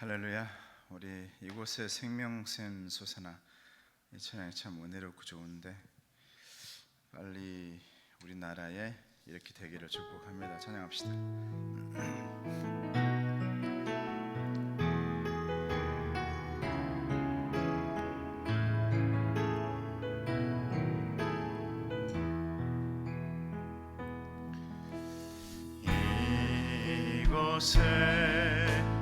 할렐루야. 우리 이곳에 생명샘 솟아나 이 찬양이 참 은혜롭고 좋은데 빨리 우리나라에 이렇게 되기를 축복합니다. 찬양합시다. 이곳에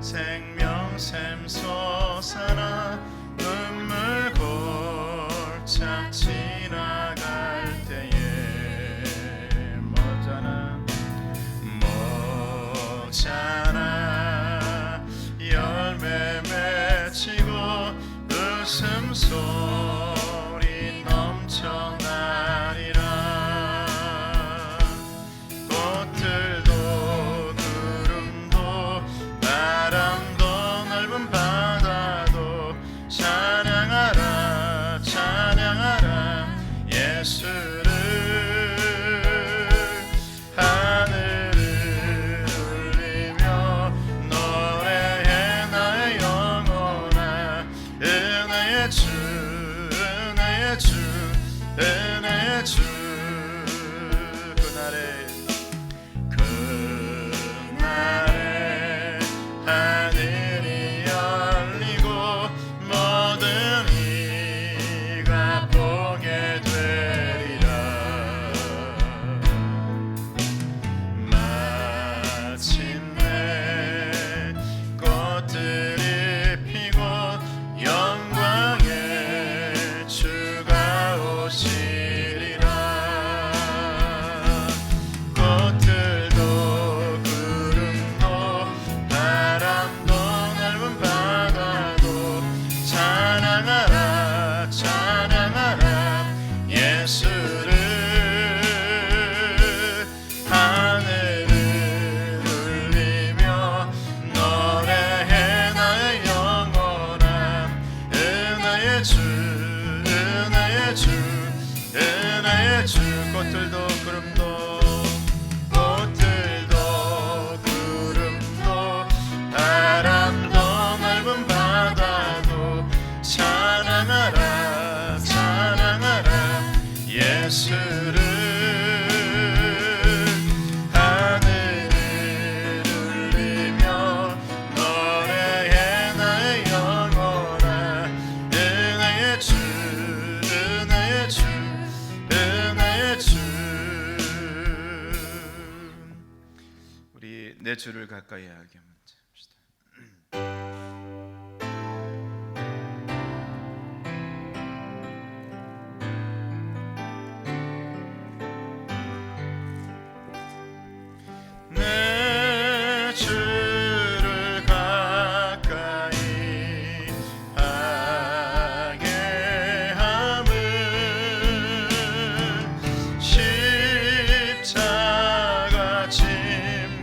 생명샘 솟아나 눈물 골짜 지나갈 때에 모자나 열매 맺히고 웃음소리 넘쳐나리라. 꽃들도 구름도 바람도 넓은 바다도 찬양하라 찬양하라 예수를. 하늘을 울리며 노래해 나의 영혼아. 은혜의 주 은혜의 주 은혜의 주. 그날에 하늘이 열리고 모든 이가 보게 되리라. 마침내 꽃들이 피고 영광의 주가 오시리라. 꽃들도 구름도 바람도 넓은 바다도 찬양하라 찬양하라 예수를. 하늘을 울리며 노래해 나의 영혼아. 은혜의 주 은혜의 주 은혜의 주. 꽃들도 구름도 바람도 넓은 바다도 찬양하라 찬양하라 예수를. 하늘을 울리며 노래해 나의 영혼아. 은혜의 주 은혜의 주 은혜의 주. 우리 내 주를 가까이 하게 먼저 합시다. 내 주를 가까이 하게 함은 십자가 짐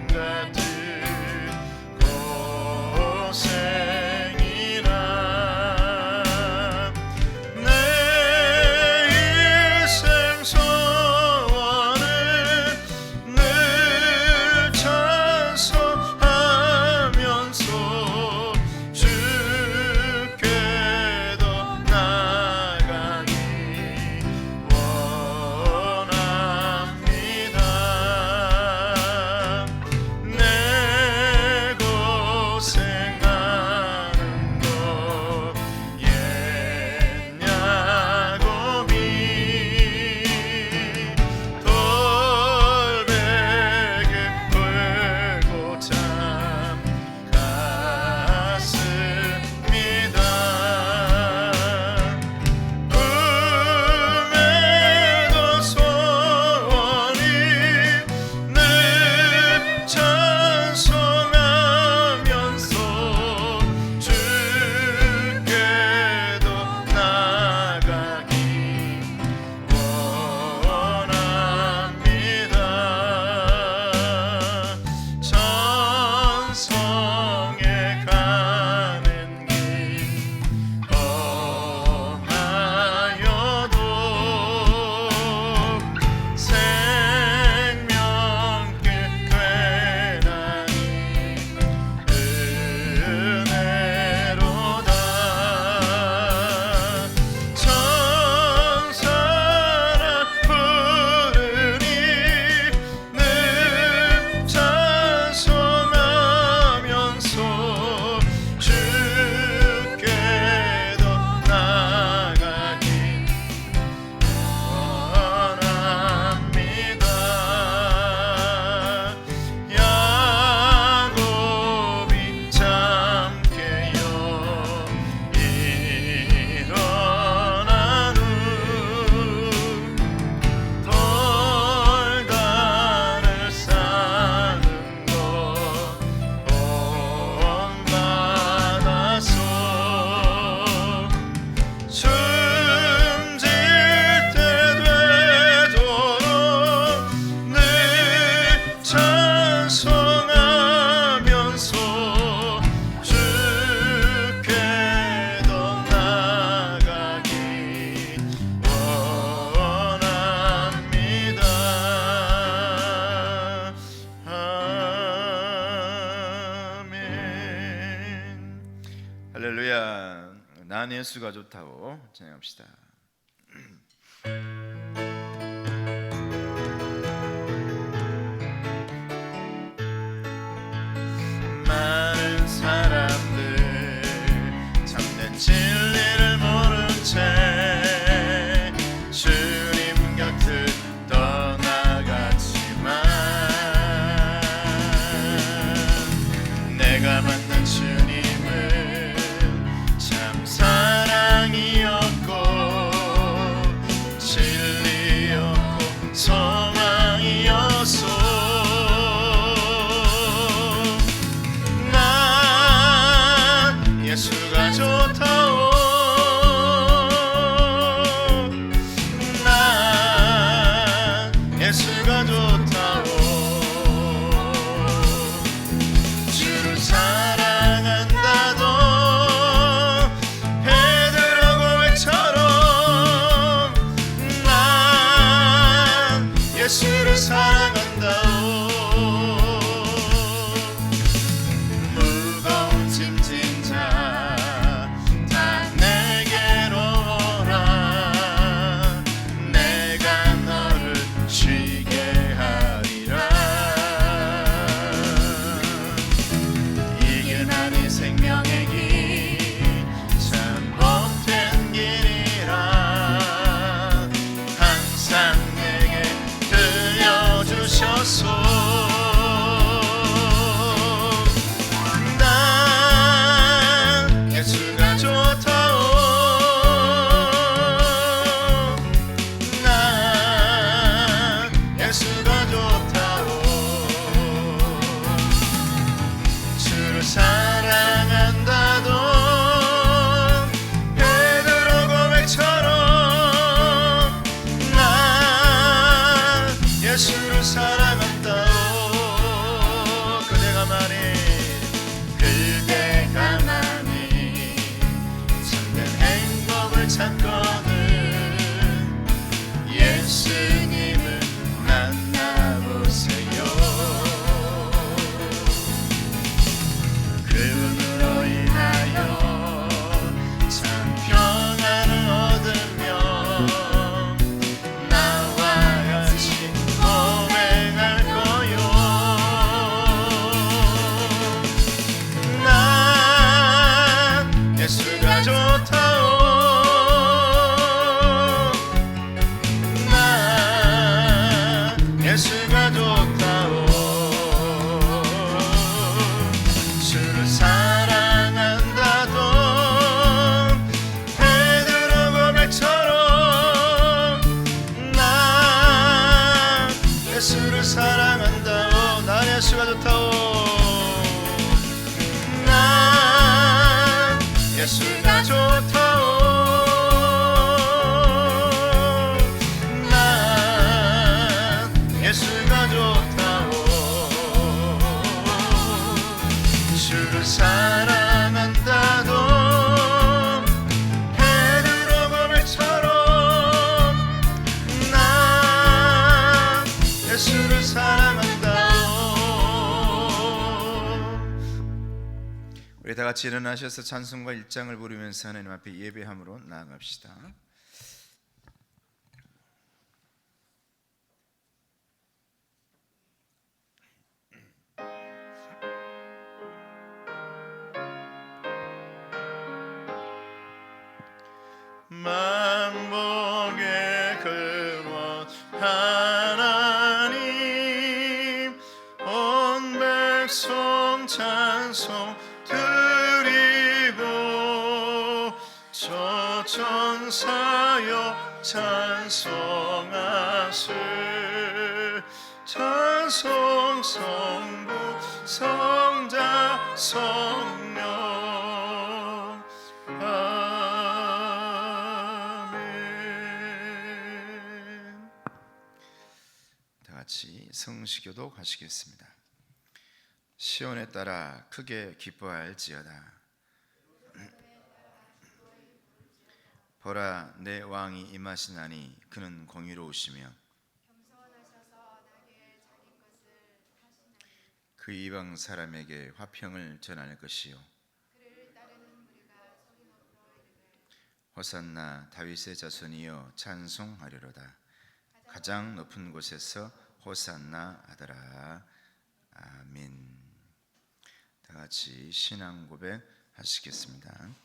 같은 할렐루야. 난 예수가 좋다고 찬양합시다. 많은 사람들 참된 진리를 모른 채 주님 곁을 떠나갔지만 내가 만난 주님은 참 사랑이었고 진리였고 소망이었소. 예수가 좋다오. 난 예수가 좋다오. 주를 사랑한다도 베드로 고백처럼 난 예수를 사랑한다오. 무거운 짐진 자 다 내게로 오라. 내가 너를 쉬게 하리라. 이게 나의 생명의 길 참 복된 길이라 항상 내게 들려주셨소. 난 예수가 좋다오. 난 예수가 좋다오. 주를 사랑한다도 베드로 고백처럼 난 예수를 사랑한다오. 그대가 많이 참된 행복을 찾거든 예수님을 만나보세요. 그분으로 인하여 참 평안을 얻으며 나와 같이 고백할 거요. 난 예수가 좋다오. 난 예수가 좋다오. 주를 사랑한다도 베드로 고백처럼 난 예수를 사랑한다오. 난 예수가 좋다오. 난 예수가 좋다오. 난 예수가 좋다오. 주를 사랑한다도 베드로 고백처럼 난 예수를 사랑한다오. 우리 다 같이 일어나셔서 찬송가 1장을 부르면서 하나님 앞에 예배함으로 나아갑시다. 만복의 근원 하나님 온 백성 찬송 드리고 저 천사여 찬송하세. 찬송 성부 성자 성령 아멘. 다 같이 성시교도 가시겠습니다. 시온에 따라 크게 기뻐할지어다. 보라 내 왕이 임하시나니 그는 공의로우시며 그 이방 사람에게 화평을 전할 것이요 호산나 다윗의 자손이여 찬송하리로다. 가장 높은 곳에서 호산나 하더라. 아멘. 다 같이 신앙 고백 하시겠습니다.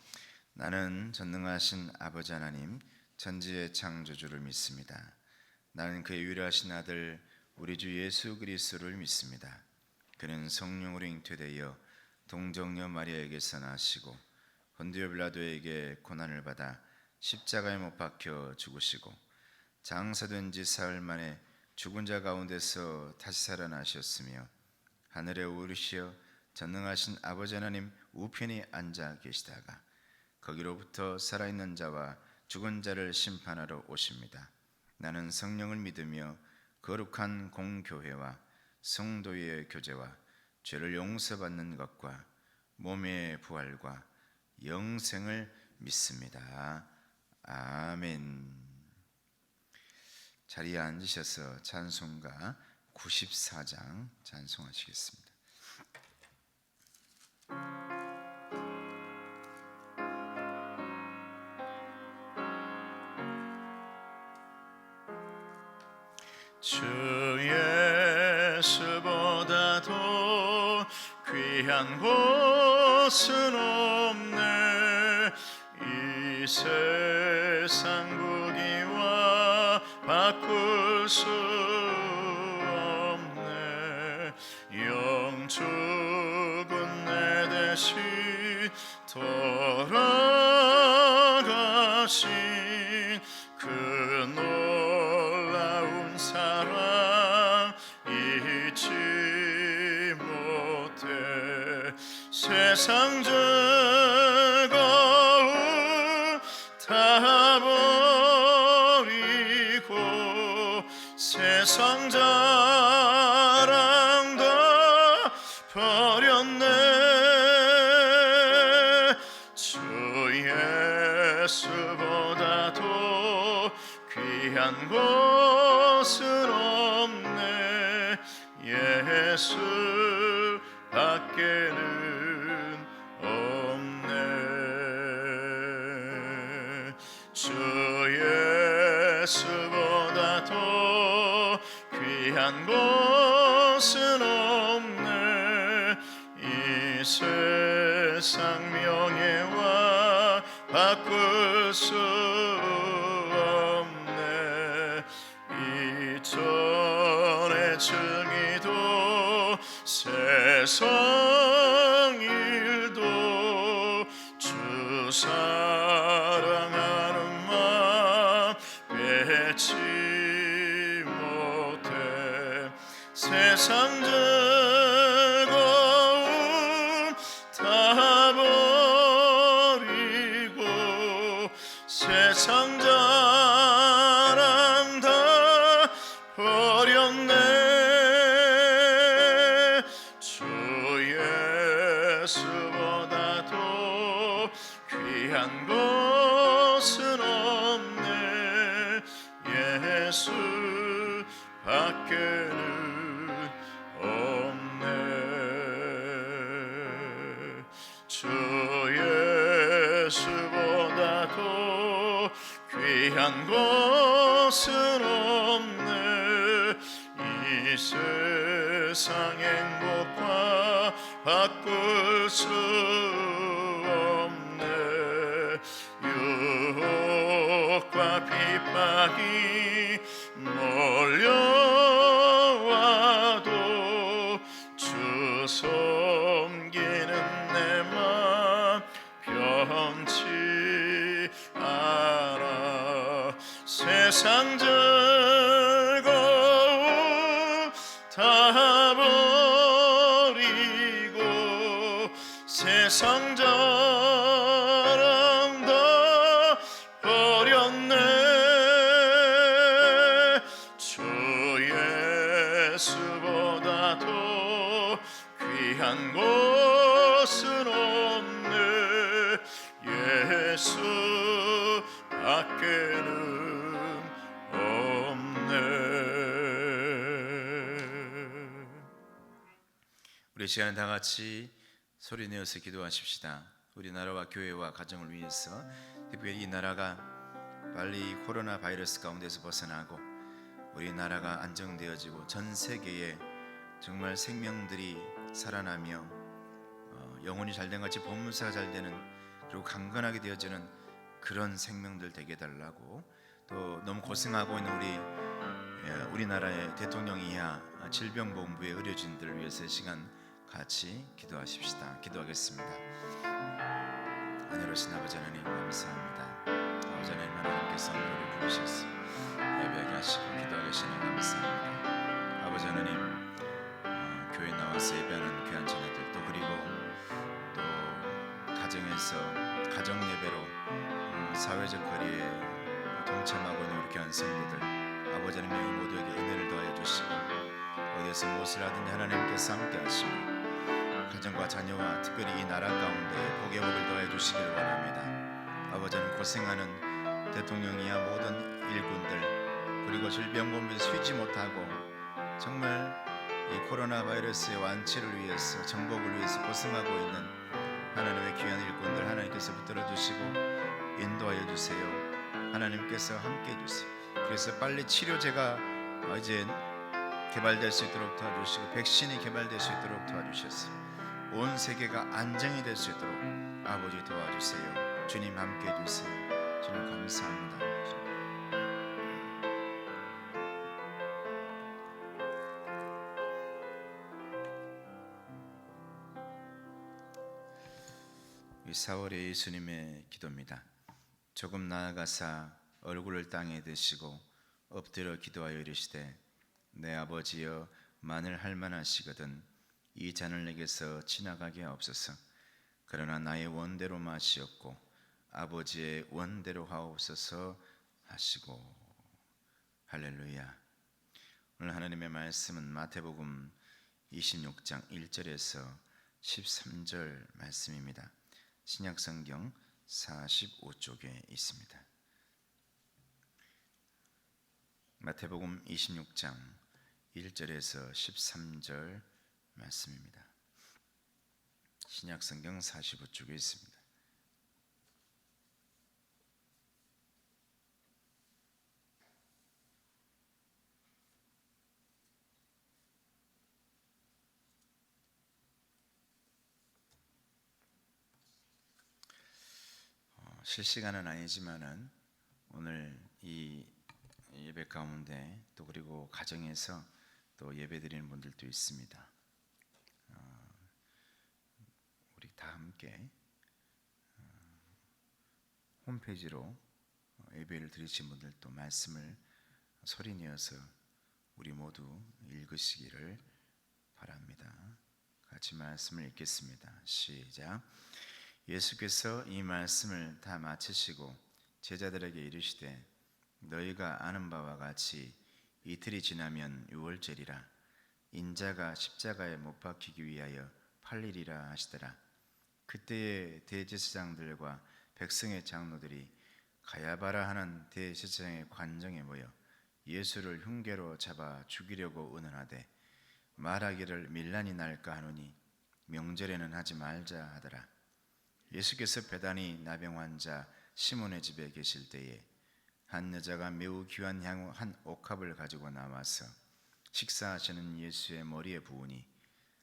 나는 전능하신 아버지 하나님 천지의 창조주를 믿습니다. 나는 그의 유일하신 아들 우리 주 예수 그리스도를 믿습니다. 그는 성령으로 잉태되어 동정녀 마리아에게서 나시고 본디오 빌라도에게 고난을 받아 십자가에 못 박혀 죽으시고 장사된 지 사흘 만에 죽은 자 가운데서 다시 살아나셨으며 하늘에 오르시어 전능하신 아버지 하나님 우편에 앉아 계시다가 거기로부터 살아있는 자와 죽은 자를 심판하러 오십니다. 나는 성령을 믿으며 거룩한 공교회와 성도의 교제와 죄를 용서받는 것과 몸의 부활과 영생을 믿습니다. 아멘. 자리에 앉으셔서 찬송가 94장 찬송하시겠습니다. 주 예수보다도 귀한 곳은 없네. 이 세상 부귀와 바꿀 수 없네. 영축은 내 대신 돌아가신 그 놀라운 사랑 잊지 못해. 세상 즐거움 다 버리고 세상 자랑 다 버렸네. 주 예수보다도 귀한 곳은 없네. 예수 밖에는 없네. 주 예수보다도 귀한 곳은 없네. 이 세상 명예와 바꿀 수 없네. 이전에 즐기도 세상 일도 주 사랑하는 마음 빼지 못해. 세상 즐거움 다 버리고 세상 자랑 다 버렸네. 주 예수보다도 귀한 곳은 없네. 예수 밖에는 없네. 주 예수보다도 귀한 곳은 없네. 이 세상 행복과 바꿀 수 없네. 유혹과 핍박이 몰려와도 주 섬기는 내 맘 변치 않아. 세상 즐거움 다 버리고 세상 자랑 다 버렸네. 주 예수보다도 귀한 곳은 없네. 예수 밖에는 없네. 우리 시간에 다 같이 소리 내어서 기도하십시다. 우리나라와 교회와 가정을 위해서 특별히 이 나라가 빨리 코로나 바이러스 가운데서 벗어나고 우리나라가 안정되어지고 전 세계에 정말 생명들이 살아나며 영혼이 잘된 같이 본문사가 잘되는, 그리고 강건하게 되어지는 그런 생명들 되게 해달라고, 또 너무 고생하고 있는 우리나라의 대통령 이하 질병본부의 의료진들을 위해서 시간 같이 기도하십시다. 기도하겠습니다. 은혜로우신 아버지 하나님 감사합니다. 아버지 하나님, 하나님께서 우리를 부르셔서 예배하게 하시고 기도하게 하시니 감사합니다. 아버지 하나님, 교회 나와서 예배하는 귀한 자녀들, 또 그리고 또 가정에서 가정 예배로 사회적 거리에 동참하고 있는 우리 귀한 성도들, 아버지 하나님 여기 모두에게 은혜를 더하여 주시고 어디에서 무엇을 하든지 하나님께서 함께 하시고 가정과 자녀와 특별히 이 나라 가운데 복의 복을 더해 주시기를 원합니다. 아버지 하나님, 고생하는 대통령이야 모든 일꾼들, 그리고 질병본부에서 쉬지 못하고 정말 이 코로나 바이러스의 완치를 위해서, 정복을 위해서 고생하고 있는 하나님의 귀한 일꾼들, 하나님께서 붙들어 주시고 인도하여 주세요. 하나님께서 함께 해주세요. 그래서 빨리 치료제가 이제 개발될 수 있도록 도와주시고 백신이 개발될 수 있도록 도와주셨어요. 온 세계가 안정이 될 수 있도록 아버지 도와주세요. 주님 함께 해주세요. 주님 감사합니다. 이 4월의 예수님의 기도입니다. 조금 나아가사 얼굴을 땅에 드시고 엎드려 기도하여 이르시되, 내 아버지여, 만일 할만하시거든 이 잔을 내게서 지나가게 하옵소서. 그러나 나의 원대로 마시옵고 아버지의 원대로 하옵소서 하시고. 할렐루야. 오늘 하나님의 말씀은 마태복음 26장 1절에서 13절 말씀입니다. 신약성경 45쪽에 있습니다. 마태복음 26장 1절에서 13절 말씀입니다. 신약성경 45쪽에 있습니다. 실시간은 아니지만은 오늘 이 예배 가운데 또 그리고 가정에서 또 예배 드리는 분들도 있습니다. 우리 다 함께 홈페이지로 예배를 드리신 분들도 말씀을 소리내어서 우리 모두 읽으시기를 바랍니다. 같이 말씀을 읽겠습니다. 시작. 예수께서 이 말씀을 다 마치시고 제자들에게 이르시되, 너희가 아는 바와 같이 이틀이 지나면 유월절이라 인자가 십자가에 못 박히기 위하여 팔리리라 하시더라. 그때에 대제사장들과 백성의 장로들이 가야바라 하는 대제사장의 관정에 모여 예수를 흉계로 잡아 죽이려고 의논하되, 말하기를 밀란이 날까 하노니 명절에는 하지 말자 하더라. 예수께서 베다니 나병 환자 시몬의 집에 계실 때에 한 여자가 매우 귀한 향후 한 옥합을 가지고 나와서 식사하시는 예수의 머리에 부으니,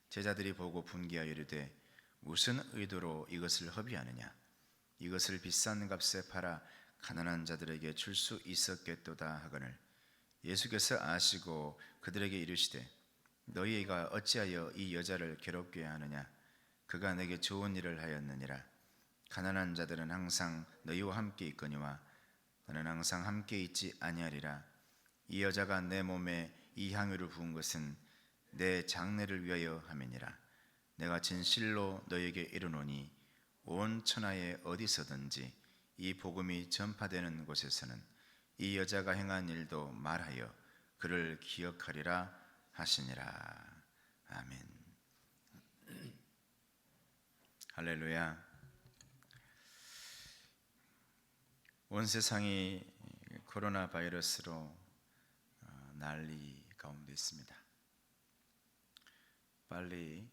제자들이 보고 분기하여 이르되, 무슨 의도로 이것을 허비하느냐? 이것을 비싼 값에 팔아 가난한 자들에게 줄 수 있었겠도다 하거늘, 예수께서 아시고 그들에게 이르시되, 너희가 어찌하여 이 여자를 괴롭게 하느냐? 그가 내게 좋은 일을 하였느니라. 가난한 자들은 항상 너희와 함께 있거니와 나는 항상 함께 있지 아니하리라. 이 여자가 내 몸에 이 향유를 부은 것은 내 장례를 위하여 함이니라. 내가 진실로 너희에게 이르노니 온 천하에 어디서든지 이 복음이 전파되는 곳에서는 이 여자가 행한 일도 말하여 그를 기억하리라 하시니라. 아멘. 할렐루야. 온 세상이 코로나 바이러스로 난리 가운데 있습니다. 빨리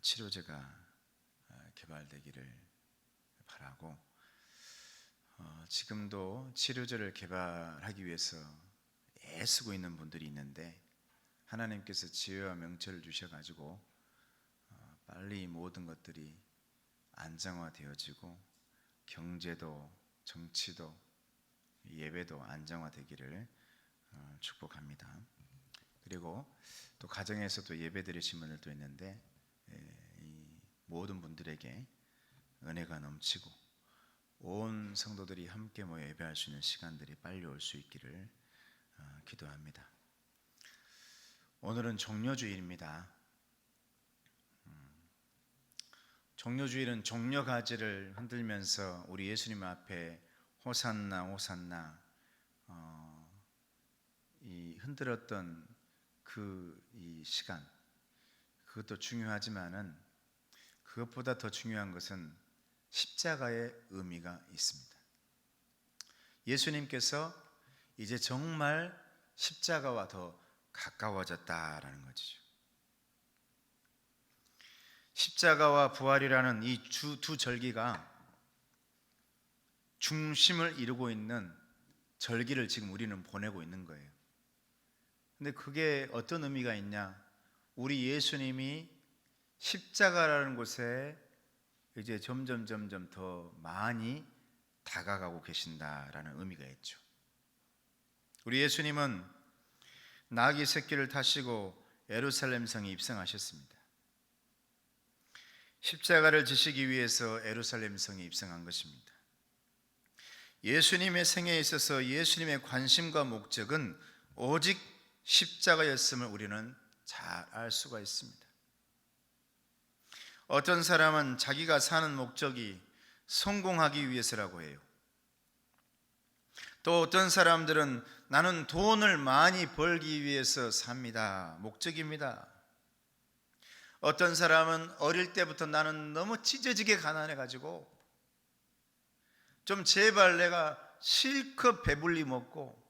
치료제가 개발되기를 바라고, 지금도 치료제를 개발하기 위해서 애쓰고 있는 분들이 있는데 하나님께서 지혜와 명철을 주셔가지고 빨리 모든 것들이 안정화되어지고 경제도 정치도 예배도 안정화되기를 축복합니다. 그리고 또 가정에서도 예배 드리신 분들도 있는데 이 모든 분들에게 은혜가 넘치고 온 성도들이 함께 모여 예배할 수 있는 시간들이 빨리 올 수 있기를 기도합니다. 오늘은 종려주일입니다. 종려주일은 종려가지를 흔들면서 우리 예수님 앞에 호산나 호산나 이 흔들었던 이 시간, 그것도 중요하지만은 그것보다 더 중요한 것은 십자가의 의미가 있습니다. 예수님께서 이제 정말 십자가와 더 가까워졌다라는 것이죠. 십자가와 부활이라는 이 두 절기가 중심을 이루고 있는 절기를 지금 우리는 보내고 있는 거예요. 근데 그게 어떤 의미가 있냐? 우리 예수님이 십자가라는 곳에 이제 점점 더 많이 다가가고 계신다라는 의미가 있죠. 우리 예수님은 나귀 새끼를 타시고 예루살렘 성에 입성하셨습니다. 십자가를 지시기 위해서 예루살렘 성에 입성한 것입니다. 예수님의 생애에 있어서 예수님의 관심과 목적은 오직 십자가였음을 우리는 잘 알 수가 있습니다. 어떤 사람은 자기가 사는 목적이 성공하기 위해서라고 해요. 또 어떤 사람들은 나는 돈을 많이 벌기 위해서 삽니다. 목적입니다. 어떤 사람은 어릴 때부터 나는 너무 찢어지게 가난해가지고 좀 제발 내가 실컷 배불리 먹고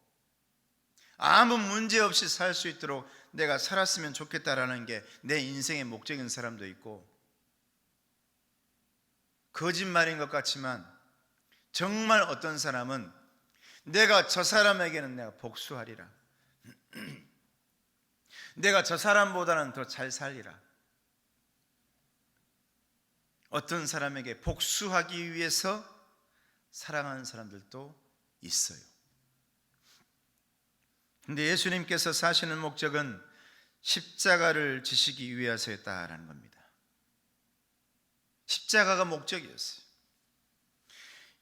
아무 문제 없이 살 수 있도록 내가 살았으면 좋겠다라는 게 내 인생의 목적인 사람도 있고, 거짓말인 것 같지만 정말 어떤 사람은 내가 저 사람에게는 내가 복수하리라, 내가 저 사람보다는 더 잘 살리라, 어떤 사람에게 복수하기 위해서 사랑하는 사람들도 있어요. 근데 예수님께서 사시는 목적은 십자가를 지시기 위해서였다라는 겁니다. 십자가가 목적이었어요.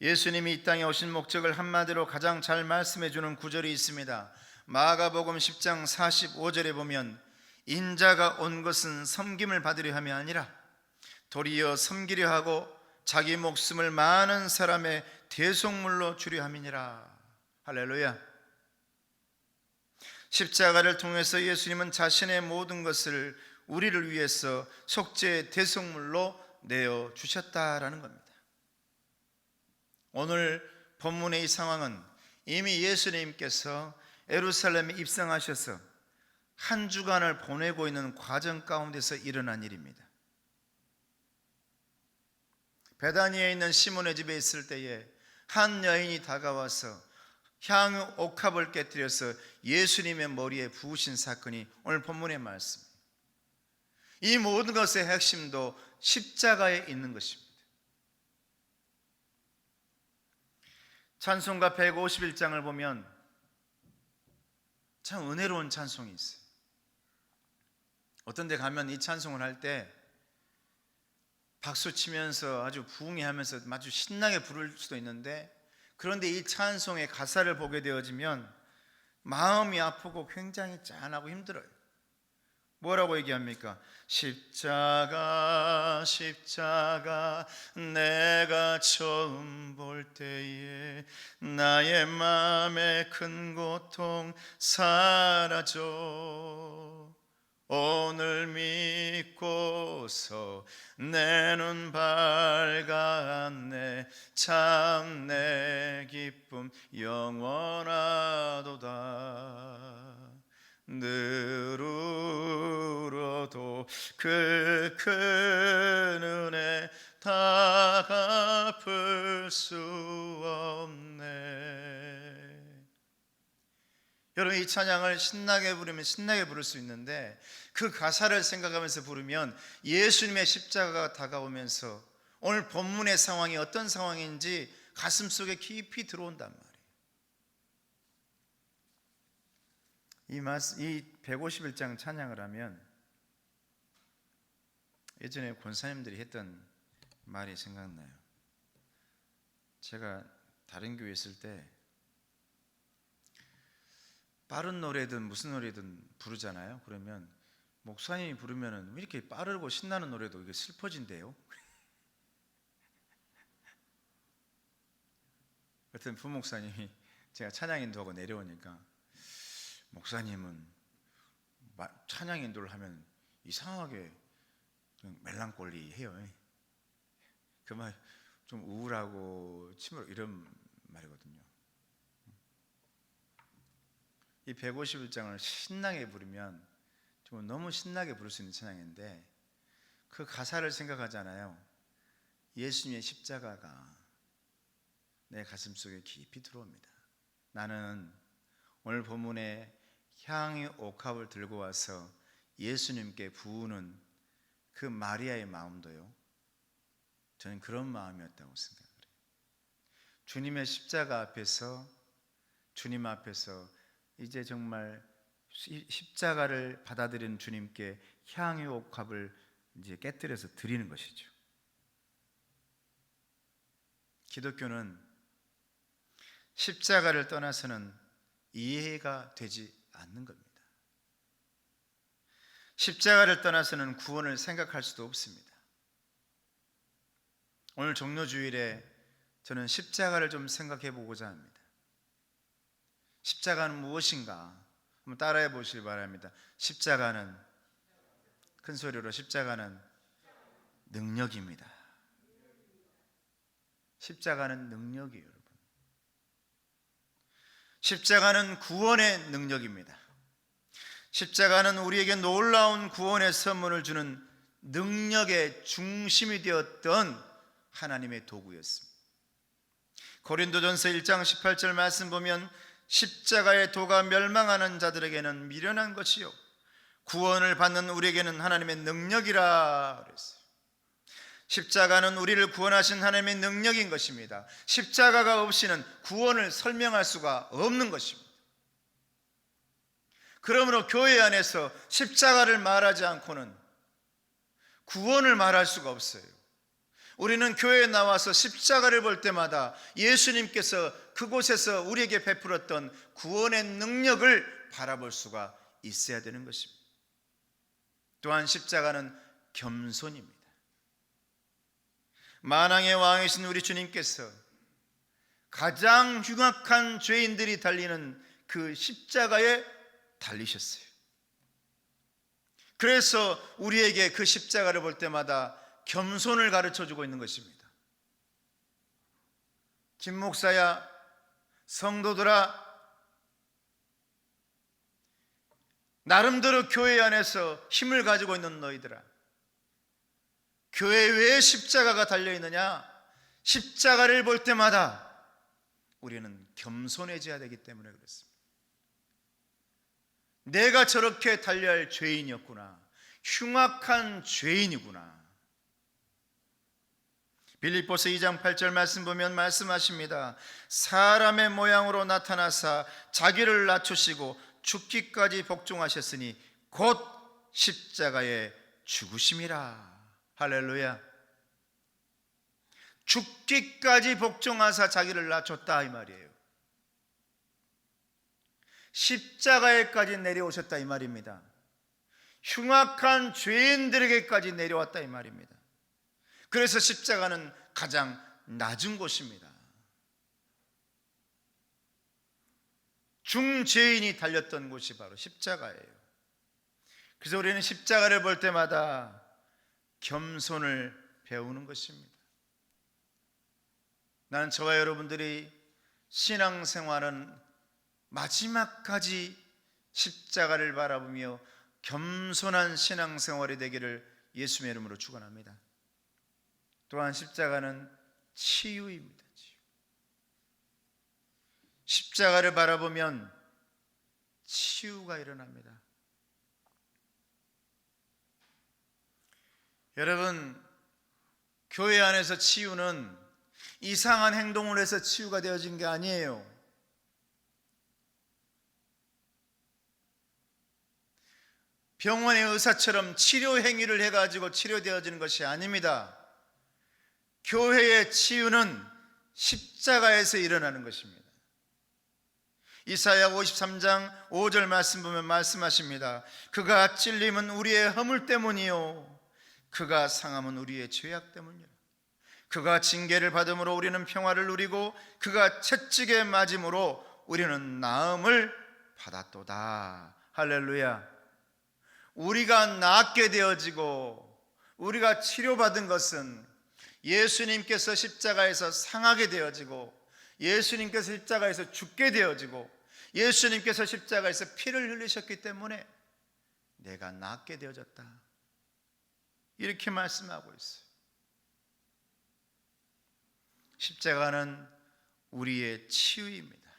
예수님이 이 땅에 오신 목적을 한마디로 가장 잘 말씀해 주는 구절이 있습니다. 마가복음 10장 45절에 보면 인자가 온 것은 섬김을 받으려 함이 아니라 도리어 섬기려 하고 자기 목숨을 많은 사람의 대속물로 주려 함이니라. 할렐루야. 십자가를 통해서 예수님은 자신의 모든 것을 우리를 위해서 속죄의 대속물로 내어 주셨다라는 겁니다. 오늘 본문의 이 상황은 이미 예수님께서 예루살렘에 입성하셔서 한 주간을 보내고 있는 과정 가운데서 일어난 일입니다. 베다니에 있는 시몬의 집에 있을 때에 한 여인이 다가와서 향유 옥합을 깨뜨려서 예수님의 머리에 부으신 사건이 오늘 본문의 말씀. 이 모든 것의 핵심도 십자가에 있는 것입니다. 찬송가 151장을 보면 참 은혜로운 찬송이 있어요. 어떤 데 가면 이 찬송을 할 때 박수 치면서 아주 부흥해하면서 아주 신나게 부를 수도 있는데, 그런데 이 찬송의 가사를 보게 되어지면 마음이 아프고 굉장히 짠하고 힘들어요. 뭐라고 얘기합니까? 십자가 십자가 내가 처음 볼 때에 나의 마음의 큰 고통 사라져 오늘 믿고서 내 눈 밝았네 참 내 기쁨 영원하도다 늘 울어도 그 큰 은혜 다 갚을 수 없네. 여러분, 이 찬양을 신나게 부르면 신나게 부를 수 있는데 그 가사를 생각하면서 부르면 예수님의 십자가가 다가오면서 오늘 본문의 상황이 어떤 상황인지 가슴속에 깊이 들어온단 말이에요. 이 151장 찬양을 하면 예전에 권사님들이 했던 말이 생각나요. 제가 다른 교회 있을 때 빠른 노래든 무슨 노래든 부르잖아요. 그러면 목사님이 부르면은 왜 이렇게 빠르고 신나는 노래도 이게 슬퍼진대요. 그랬더니 부목사님이 제가 찬양 인도하고 내려오니까 목사님은 찬양 인도를 하면 이상하게 멜랑콜리해요. 그 말 좀 우울하고 침울 이런 말이거든요. 이 151장을 신나게 부르면 좀 너무 신나게 부를 수 있는 찬양인데 그 가사를 생각하잖아요. 예수님의 십자가가 내 가슴속에 깊이 들어옵니다. 나는 오늘 본문에 향의 옥합을 들고 와서 예수님께 부으는 그 마리아의 마음도요, 저는 그런 마음이었다고 생각을 해요. 주님의 십자가 앞에서, 주님 앞에서 이제 정말 십자가를 받아들이는 주님께 향의 옥합을 이제 깨뜨려서 드리는 것이죠. 기독교는 십자가를 떠나서는 이해가 되지 않는 겁니다. 십자가를 떠나서는 구원을 생각할 수도 없습니다. 오늘 종료주일에 저는 십자가를 좀 생각해 보고자 합니다. 십자가는 무엇인가? 한번 따라해 보시기 바랍니다. 십자가는, 큰 소리로, 십자가는 능력입니다. 십자가는 능력이에요, 여러분. 십자가는 구원의 능력입니다. 십자가는 우리에게 놀라운 구원의 선물을 주는 능력의 중심이 되었던 하나님의 도구였습니다. 고린도전서 1장 18절 말씀 보면 십자가의 도가 멸망하는 자들에게는 미련한 것이요 구원을 받는 우리에게는 하나님의 능력이라 그랬어요. 십자가는 우리를 구원하신 하나님의 능력인 것입니다. 십자가가 없이는 구원을 설명할 수가 없는 것입니다. 그러므로 교회 안에서 십자가를 말하지 않고는 구원을 말할 수가 없어요. 우리는 교회에 나와서 십자가를 볼 때마다 예수님께서 그곳에서 우리에게 베풀었던 구원의 능력을 바라볼 수가 있어야 되는 것입니다. 또한 십자가는 겸손입니다. 만왕의 왕이신 우리 주님께서 가장 흉악한 죄인들이 달리는 그 십자가에 달리셨어요. 그래서 우리에게 그 십자가를 볼 때마다 겸손을 가르쳐주고 있는 것입니다. 김 목사야, 성도들아, 나름대로 교회 안에서 힘을 가지고 있는 너희들아, 교회에 왜 십자가가 달려있느냐? 십자가를 볼 때마다 우리는 겸손해져야 되기 때문에 그렇습니다. 내가 저렇게 달려야 할 죄인이었구나, 흉악한 죄인이구나. 빌립보서 2장 8절 말씀 보면 말씀하십니다. 사람의 모양으로 나타나사 자기를 낮추시고 죽기까지 복종하셨으니 곧 십자가에 죽으심이라. 할렐루야. 죽기까지 복종하사 자기를 낮췄다 이 말이에요. 십자가에까지 내려오셨다 이 말입니다. 흉악한 죄인들에게까지 내려왔다 이 말입니다. 그래서 십자가는 가장 낮은 곳입니다. 중죄인이 달렸던 곳이 바로 십자가예요. 그래서 우리는 십자가를 볼 때마다 겸손을 배우는 것입니다. 나는 저와 여러분들이 신앙생활은 마지막까지 십자가를 바라보며 겸손한 신앙생활이 되기를 예수님의 이름으로 축원합니다. 또한 십자가는 치유입니다. 치유. 십자가를 바라보면 치유가 일어납니다. 여러분, 교회 안에서 치유는 이상한 행동을 해서 치유가 되어진 게 아니에요. 병원의 의사처럼 치료 행위를 해가지고 치료되어지는 것이 아닙니다. 교회의 치유는 십자가에서 일어나는 것입니다. 이사야 53장 5절 말씀 보면 말씀하십니다. 그가 찔림은 우리의 허물 때문이요 그가 상함은 우리의 죄악 때문이요 그가 징계를 받음으로 우리는 평화를 누리고 그가 채찍에 맞음으로 우리는 나음을 받았도다. 할렐루야. 우리가 낫게 되어지고 우리가 치료받은 것은 예수님께서 십자가에서 상하게 되어지고 예수님께서 십자가에서 죽게 되어지고 예수님께서 십자가에서 피를 흘리셨기 때문에 내가 낫게 되어졌다. 이렇게 말씀하고 있어요. 십자가는 우리의 치유입니다.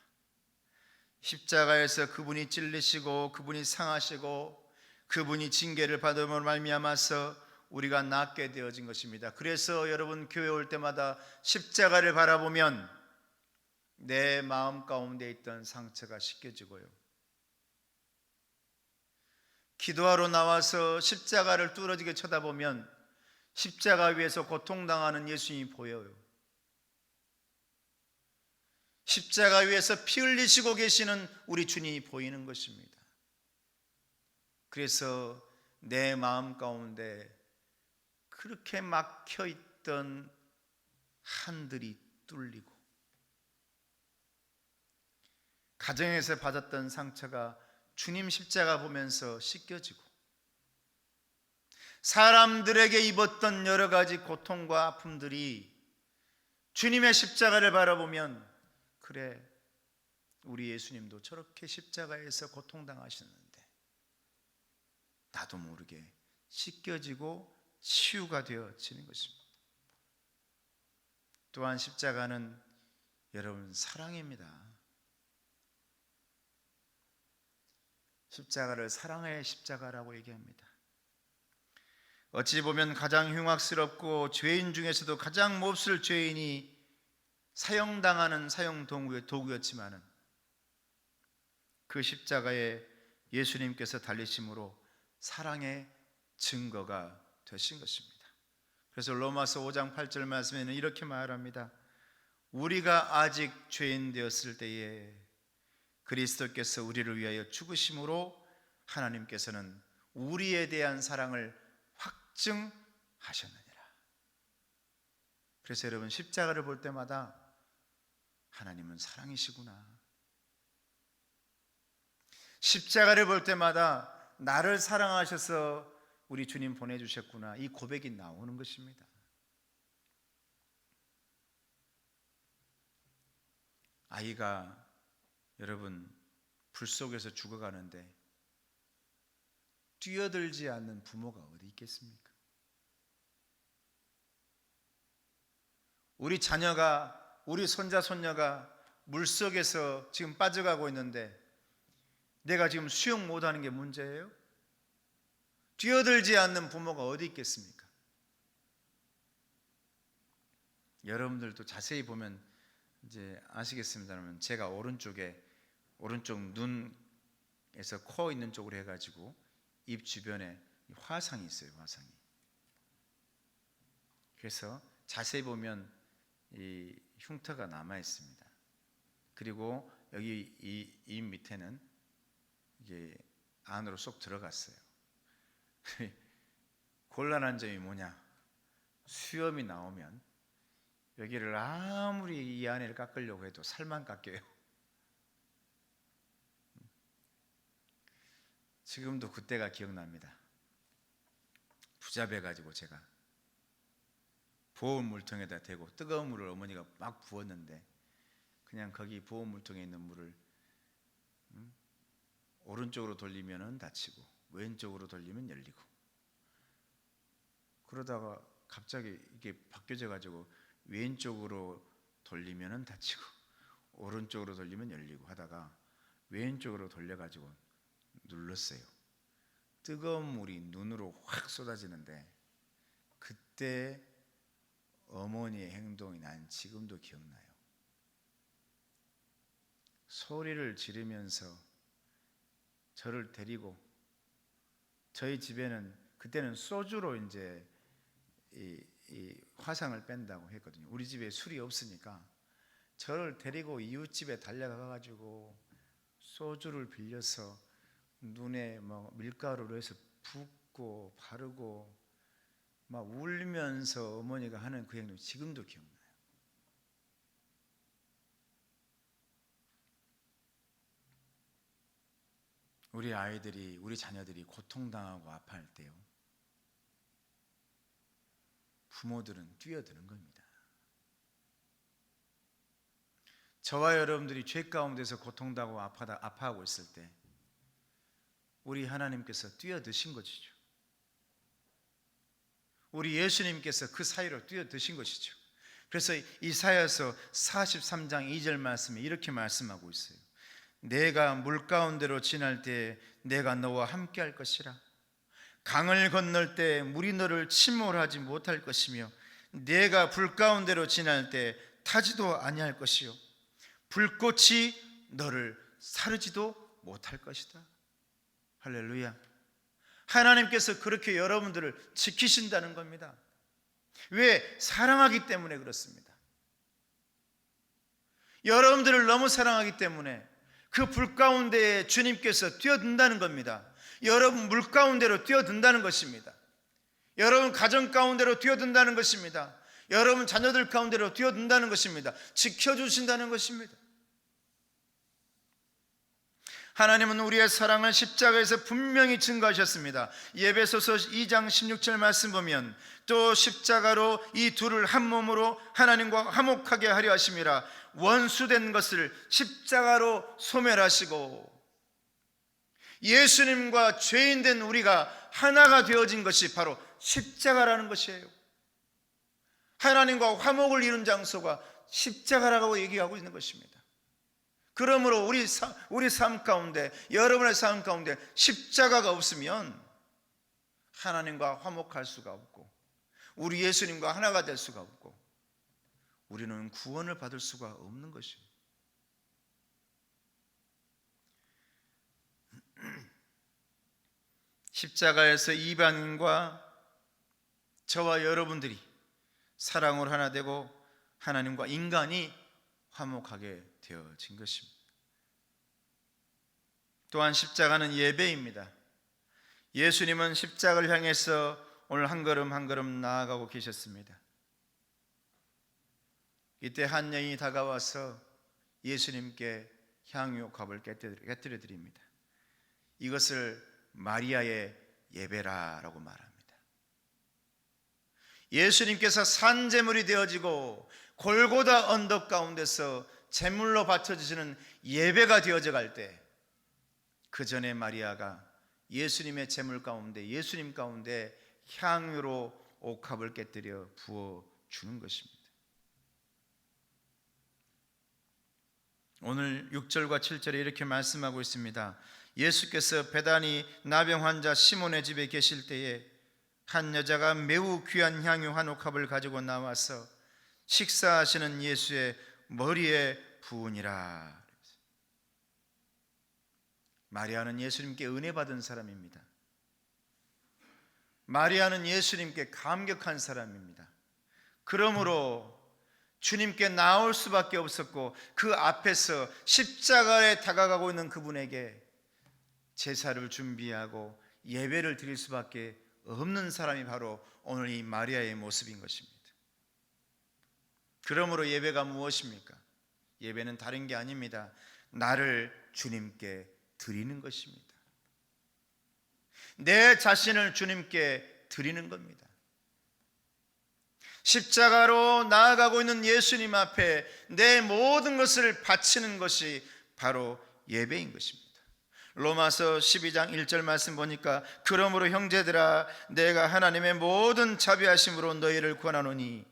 십자가에서 그분이 찔리시고 그분이 상하시고 그분이 징계를 받음으로 말미암아서 우리가 낫게 되어진 것입니다. 그래서 여러분 교회 올 때마다 십자가를 바라보면 내 마음 가운데 있던 상처가 씻겨지고요, 기도하러 나와서 십자가를 뚫어지게 쳐다보면 십자가 위에서 고통당하는 예수님이 보여요. 십자가 위에서 피 흘리시고 계시는 우리 주님이 보이는 것입니다. 그래서 내 마음 가운데 그렇게 막혀있던 한들이 뚫리고 가정에서 받았던 상처가 주님 십자가 보면서 씻겨지고 사람들에게 입었던 여러 가지 고통과 아픔들이 주님의 십자가를 바라보면 그래, 우리 예수님도 저렇게 십자가에서 고통당하셨는데 나도 모르게 씻겨지고 치유가 되어지는 것입니다. 또한 십자가는 여러분 사랑입니다. 십자가를 사랑의 십자가라고 얘기합니다. 어찌 보면 가장 흉악스럽고 죄인 중에서도 가장 몹쓸 죄인이 사형당하는 사형 도구였지만은 그 십자가에 예수님께서 달리심으로 사랑의 증거가 되신 것입니다. 그래서 로마서 5장 8절 말씀에는 이렇게 말합니다. 우리가 아직 죄인 되었을 때에 그리스도께서 우리를 위하여 죽으심으로 하나님께서는 우리에 대한 사랑을 확증하셨느니라. 그래서 여러분 십자가를 볼 때마다 하나님은 사랑이시구나, 십자가를 볼 때마다 나를 사랑하셔서 우리 주님 보내주셨구나, 이 고백이 나오는 것입니다. 아이가 여러분 불 속에서 죽어가는데 뛰어들지 않는 부모가 어디 있겠습니까? 우리 자녀가, 우리 손자 손녀가 물속에서 지금 빠져가고 있는데 내가 지금 수영 못하는 게 문제예요? 뛰어들지 않는 부모가 어디 있겠습니까? 여러분들도 자세히 보면 이제 아시겠습니다만 제가 오른쪽 눈에서 코 있는 쪽으로 해가지고 입 주변에 화상이 있어요. 화상이. 그래서 자세히 보면 이 흉터가 남아 있습니다. 그리고 여기 입 밑에는 이게 안으로 쏙 들어갔어요. 곤란한 점이 뭐냐? 수염이 나오면 여기를 아무리 이 안을 깎으려고 해도 살만 깎여요. 지금도 그때가 기억납니다. 부자배 가지고 제가 보온 물통에다 대고 뜨거운 물을 어머니가 막 부었는데 그냥 거기 보온 물통에 있는 물을 오른쪽으로 돌리면 닫히고 왼쪽으로 돌리면 열리고, 그러다가 갑자기 이게 바뀌어져 가지고 왼쪽으로 돌리면은 닫히고 오른쪽으로 돌리면 열리고 하다가 왼쪽으로 돌려 가지고 눌렀어요. 뜨거운 물이 눈으로 확 쏟아지는데 그때 어머니의 행동이 난 지금도 기억나요. 소리를 지르면서 저를 데리고, 저희 집에는 그때는 소주로 이제 이 화상을 뺀다고 했거든요. 우리 집에 술이 없으니까 저를 데리고 이웃집에 달려가 가지고 소주를 빌려서 눈에 뭐 밀가루로 해서 붓고 바르고 막 울면서 어머니가 하는 그 행동 지금도 기억나요. 우리 아이들이, 우리 자녀들이 고통당하고 아파할 때요, 부모들은 뛰어드는 겁니다. 저와 여러분들이 죄 가운데서 고통당하고 아파하고 있을 때 우리 하나님께서 뛰어드신 것이죠. 우리 예수님께서 그 사이로 뛰어드신 것이죠. 그래서 이사야서 43장 2절 말씀에 이렇게 말씀하고 있어요. 내가 물 가운데로 지날 때 내가 너와 함께 할 것이라. 강을 건널 때 물이 너를 침몰하지 못할 것이며 내가 불 가운데로 지날 때 타지도 아니할 것이요 불꽃이 너를 사르지도 못할 것이다. 할렐루야. 하나님께서 그렇게 여러분들을 지키신다는 겁니다. 왜? 사랑하기 때문에 그렇습니다. 여러분들을 너무 사랑하기 때문에 그 불 가운데에 주님께서 뛰어든다는 겁니다. 여러분 물 가운데로 뛰어든다는 것입니다. 여러분 가정 가운데로 뛰어든다는 것입니다. 여러분 자녀들 가운데로 뛰어든다는 것입니다. 지켜주신다는 것입니다. 하나님은 우리의 사랑을 십자가에서 분명히 증거하셨습니다. 에베소서 2장 16절 말씀 보면 또 십자가로 이 둘을 한 몸으로 하나님과 화목하게 하려 하심이라. 원수된 것을 십자가로 소멸하시고 예수님과 죄인된 우리가 하나가 되어진 것이 바로 십자가라는 것이에요. 하나님과 화목을 이룬 장소가 십자가라고 얘기하고 있는 것입니다. 그러므로 우리 삶 가운데, 여러분의 삶 가운데 십자가가 없으면 하나님과 화목할 수가 없고 우리 예수님과 하나가 될 수가 없고 우리는 구원을 받을 수가 없는 것입니다. 십자가에서 이방인과 저와 여러분들이 사랑으로 하나 되고 하나님과 인간이 화목하게 되어진 것입니다. 또한 십자가는 예배입니다. 예수님은 십자가를 향해서 오늘 한 걸음 한 걸음 나아가고 계셨습니다. 이때 한 여인이 다가와서 예수님께 향유값을 깨뜨려 드립니다. 이것을 마리아의 예배라고 말합니다. 예수님께서 산제물이 되어지고 골고다 언덕 가운데서 제물로 바쳐지시는 예배가 되어져 갈 때 그 전에 마리아가 예수님의 제물 가운데, 예수님 가운데 향유로 옥합을 깨뜨려 부어주는 것입니다. 오늘 6절과 7절에 이렇게 말씀하고 있습니다. 예수께서 베다니 나병 환자 시몬의 집에 계실 때에 한 여자가 매우 귀한 향유 한 옥합을 가지고 나와서 식사하시는 예수의 머리에 부으니라. 마리아는 예수님께 은혜 받은 사람입니다. 마리아는 예수님께 감격한 사람입니다. 그러므로 주님께 나올 수밖에 없었고 그 앞에서 십자가에 다가가고 있는 그분에게 제사를 준비하고 예배를 드릴 수밖에 없는 사람이 바로 오늘 이 마리아의 모습인 것입니다. 그러므로 예배가 무엇입니까? 예배는 다른 게 아닙니다. 나를 주님께 드리는 것입니다. 내 자신을 주님께 드리는 겁니다. 십자가로 나아가고 있는 예수님 앞에 내 모든 것을 바치는 것이 바로 예배인 것입니다. 로마서 12장 1절 말씀 보니까 그러므로 형제들아 내가 하나님의 모든 자비하심으로 너희를 권하노니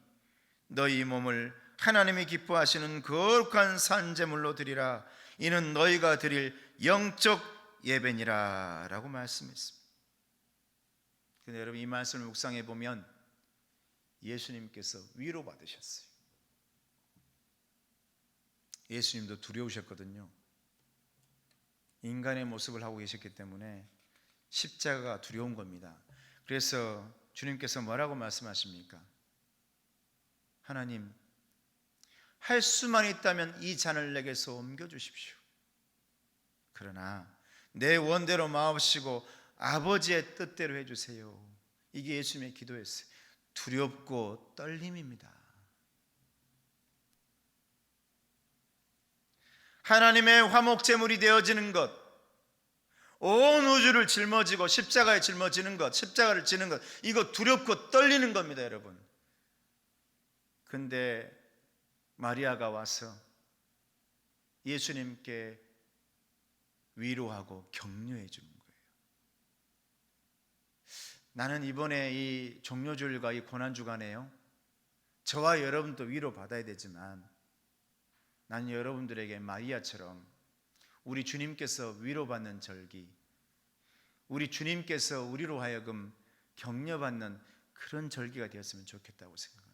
너희 몸을 하나님이 기뻐하시는 거룩한 산제물로 드리라 이는 너희가 드릴 영적 예배니라 라고 말씀했습니다. 근데 여러분 이 말씀을 묵상해 보면 예수님께서 위로받으셨어요. 예수님도 두려우셨거든요. 인간의 모습을 하고 계셨기 때문에 십자가가 두려운 겁니다. 그래서 주님께서 뭐라고 말씀하십니까? 하나님, 할 수만 있다면 이 잔을 내게서 옮겨주십시오. 그러나 내 원대로 마옵시고 아버지의 뜻대로 해주세요. 이게 예수님의 기도였어요. 두렵고 떨림입니다. 하나님의 화목제물이 되어지는 것, 온 우주를 짊어지고 십자가에 짊어지는 것, 십자가를 지는 것, 이거 두렵고 떨리는 겁니다, 여러분. 근데 마리아가 와서 예수님께 위로하고 격려해 주는 거예요. 나는 이번에 이 종료주일과 이 고난주간에요, 저와 여러분도 위로받아야 되지만 나는 여러분들에게 마리아처럼 우리 주님께서 위로받는 절기, 우리 주님께서 우리로 하여금 격려받는 그런 절기가 되었으면 좋겠다고 생각합니다.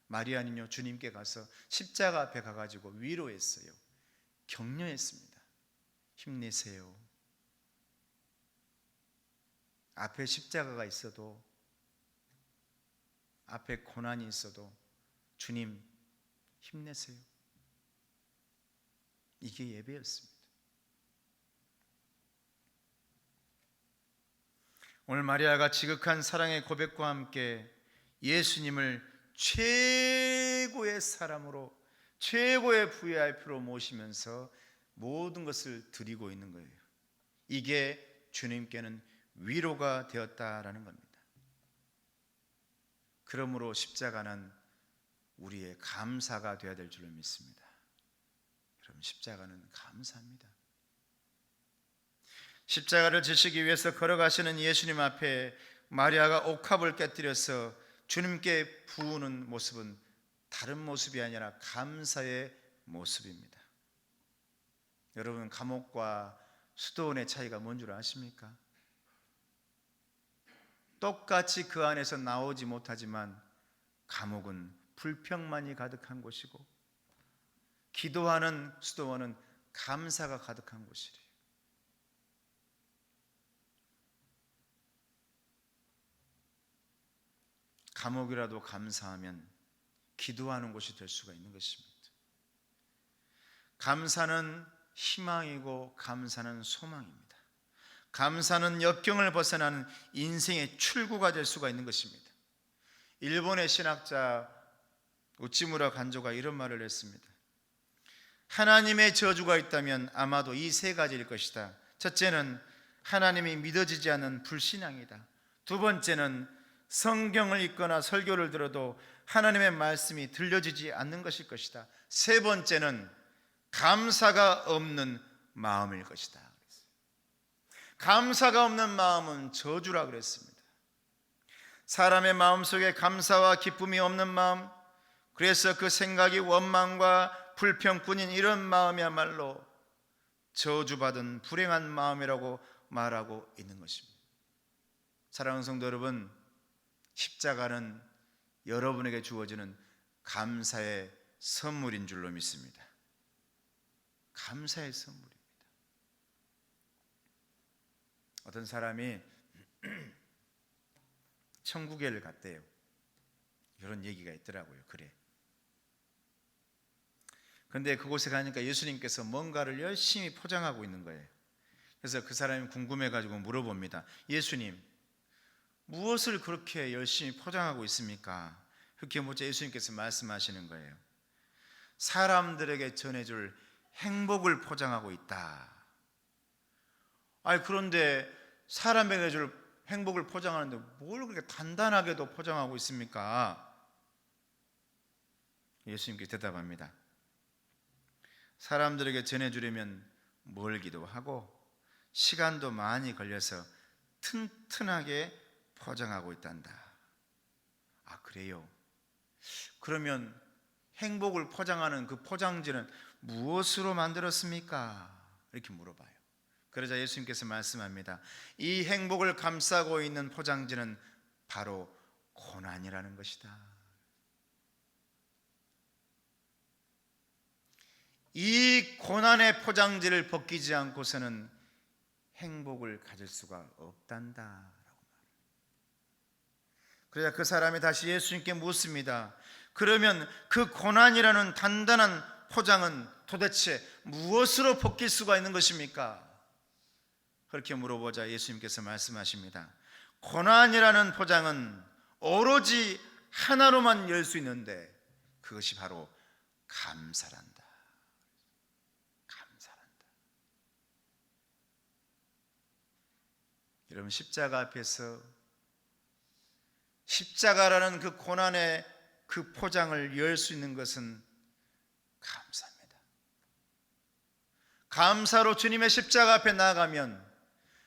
마리아는요, 주님께 가서 십자가 앞에 가가지고 위로했어요. 격려했습니다. 힘내세요. 앞에 십자가가 있어도, 앞에 고난이 있어도 주님 힘내세요. 이게 예배였습니다. 오늘 마리아가 지극한 사랑의 고백과 함께 예수님을 최고의 사람으로, 최고의 VIP로 모시면서 모든 것을 드리고 있는 거예요. 이게 주님께는 위로가 되었다라는 겁니다. 그러므로 십자가는 우리의 감사가 되어야 될 줄로 믿습니다. 여러분, 십자가는 감사합니다. 십자가를 지시기 위해서 걸어가시는 예수님 앞에 마리아가 옥합을 깨뜨려서 주님께 부으는 모습은 다른 모습이 아니라 감사의 모습입니다. 여러분, 감옥과 수도원의 차이가 뭔 줄 아십니까? 똑같이 그 안에서 나오지 못하지만 감옥은 불평만이 가득한 곳이고 기도하는 수도원은 감사가 가득한 곳이래요. 감옥이라도 감사하면 기도하는 곳이 될 수가 있는 것입니다. 감사는 희망이고 감사는 소망입니다. 감사는 역경을 벗어나는 인생의 출구가 될 수가 있는 것입니다. 일본의 신학자 우치무라 간조가 이런 말을 했습니다. 하나님의 저주가 있다면 아마도 이 세 가지일 것이다. 첫째는 하나님이 믿어지지 않는 불신앙이다. 두 번째는 성경을 읽거나 설교를 들어도 하나님의 말씀이 들려지지 않는 것일 것이다. 세 번째는 감사가 없는 마음일 것이다. 감사가 없는 마음은 저주라 그랬습니다. 사람의 마음속에 감사와 기쁨이 없는 마음, 그래서 그 생각이 원망과 불평뿐인 이런 마음이야말로 저주받은 불행한 마음이라고 말하고 있는 것입니다. 사랑하는 성도 여러분, 십자가는 여러분에게 주어지는 감사의 선물인 줄로 믿습니다. 감사의 선물입니다. 어떤 사람이 천국에를 갔대요. 이런 얘기가 있더라고요. 그래. 그런데 그곳에 가니까 예수님께서 뭔가를 열심히 포장하고 있는 거예요. 그래서 그 사람이 궁금해가지고 물어봅니다. 예수님, 무엇을 그렇게 열심히 포장하고 있습니까? 그렇게 묻자 예수님께서 말씀하시는 거예요. 사람들에게 전해줄 행복을 포장하고 있다. 그런데 사람에게 줄 행복을 포장하는데 뭘 그렇게 단단하게도 포장하고 있습니까? 예수님께 대답합니다. 사람들에게 전해주려면 멀기도 하고 시간도 많이 걸려서 튼튼하게 포장하고 있단다. 아, 그래요? 그러면 행복을 포장하는 그 포장지는 무엇으로 만들었습니까? 이렇게 물어봐요. 그러자 예수님께서 말씀합니다. 이 행복을 감싸고 있는 포장지는 바로 고난이라는 것이다. 이 고난의 포장지를 벗기지 않고서는 행복을 가질 수가 없단다. 그러자 그 사람이 다시 예수님께 묻습니다. 그러면 그 고난이라는 단단한 포장은 도대체 무엇으로 벗길 수가 있는 것입니까? 그렇게 물어보자 예수님께서 말씀하십니다. 고난이라는 포장은 오로지 하나로만 열 수 있는데 그것이 바로 감사란다. 감사란다. 여러분, 십자가 앞에서 십자가라는 그 고난의 그 포장을 열 수 있는 것은 감사입니다. 감사로 주님의 십자가 앞에 나아가면